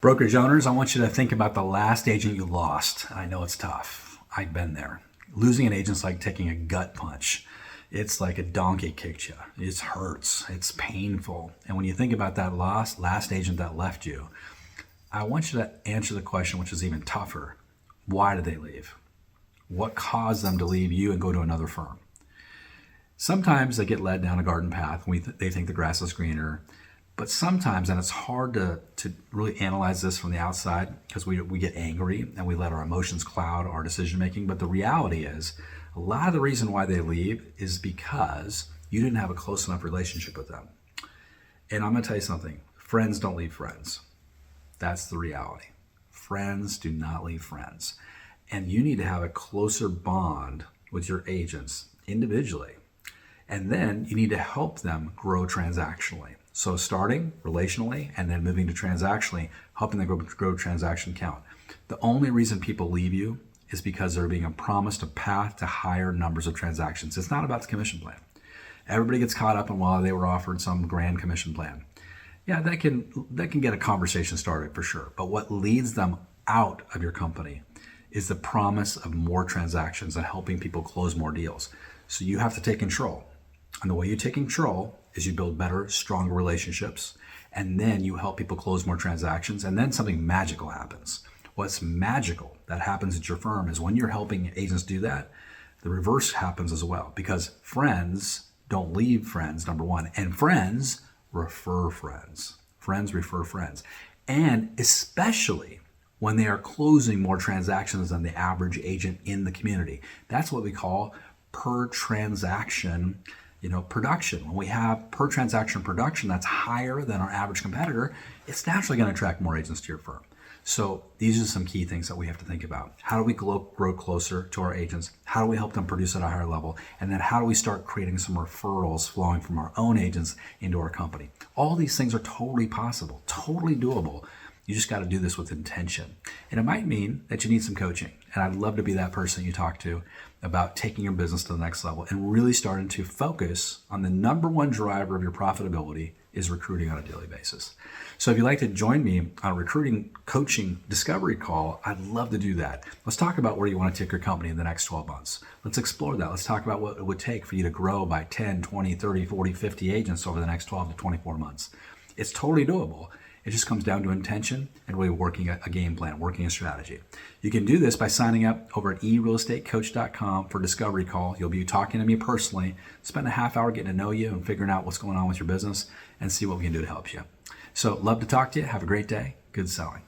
Brokerage owners, I want you to think about the last agent you lost. I know it's tough. I've been there. Losing an agent's like taking a gut punch. It's like a donkey kicked you. It hurts. It's painful. And when you think about that last agent that left you, I want you to answer the question, which is even tougher. Why did they leave? What caused them to leave you and go to another firm? Sometimes they get led down a garden path and they think the grass is greener. But sometimes, and it's hard to really analyze this from the outside because we get angry and we let our emotions cloud our decision making. But the reality is, a lot of the reason why they leave is because you didn't have a close enough relationship with them. And I'm going to tell you something. Friends don't leave friends. That's the reality. Friends do not leave friends. And you need to have a closer bond with your agents individually. And then you need to help them grow transactionally. So starting relationally and then moving to transactionally, helping them grow transaction count. The only reason people leave you is because they're being promised a path to higher numbers of transactions. It's not about the commission plan. Everybody gets caught up in why they were offered some grand commission plan. Yeah, that can get a conversation started for sure. But what leads them out of your company is the promise of more transactions and helping people close more deals. So you have to take control. And the way you take control is you build better, stronger relationships, and then you help people close more transactions, and then something magical happens. What's magical that happens at your firm is when you're helping agents do that, the reverse happens as well, because friends don't leave friends, number one, and friends refer friends. Friends refer friends. And especially when they are closing more transactions than the average agent in the community. That's what we call per transaction production. When we have per transaction production that's higher than our average competitor, it's naturally going to attract more agents to your firm. So these are some key things that we have to think about. How do we grow closer to our agents? How do we help them produce at a higher level? And then how do we start creating some referrals flowing from our own agents into our company? All these things are totally possible, totally doable. You just got to do this with intention. And it might mean that you need some coaching. And I'd love to be that person you talk to about taking your business to the next level and really starting to focus on the number one driver of your profitability is recruiting on a daily basis. So if you'd like to join me on a recruiting coaching discovery call, I'd love to do that. Let's talk about where you want to take your company in the next 12 months. Let's explore that. Let's talk about what it would take for you to grow by 10, 20, 30, 40, 50 agents over the next 12 to 24 months. It's totally doable. It just comes down to intention and really working a game plan, working a strategy. You can do this by signing up over at eRealEstateCoach.com for a discovery call. You'll be talking to me personally, spend a half hour getting to know you and figuring out what's going on with your business and see what we can do to help you. So love to talk to you. Have a great day. Good selling.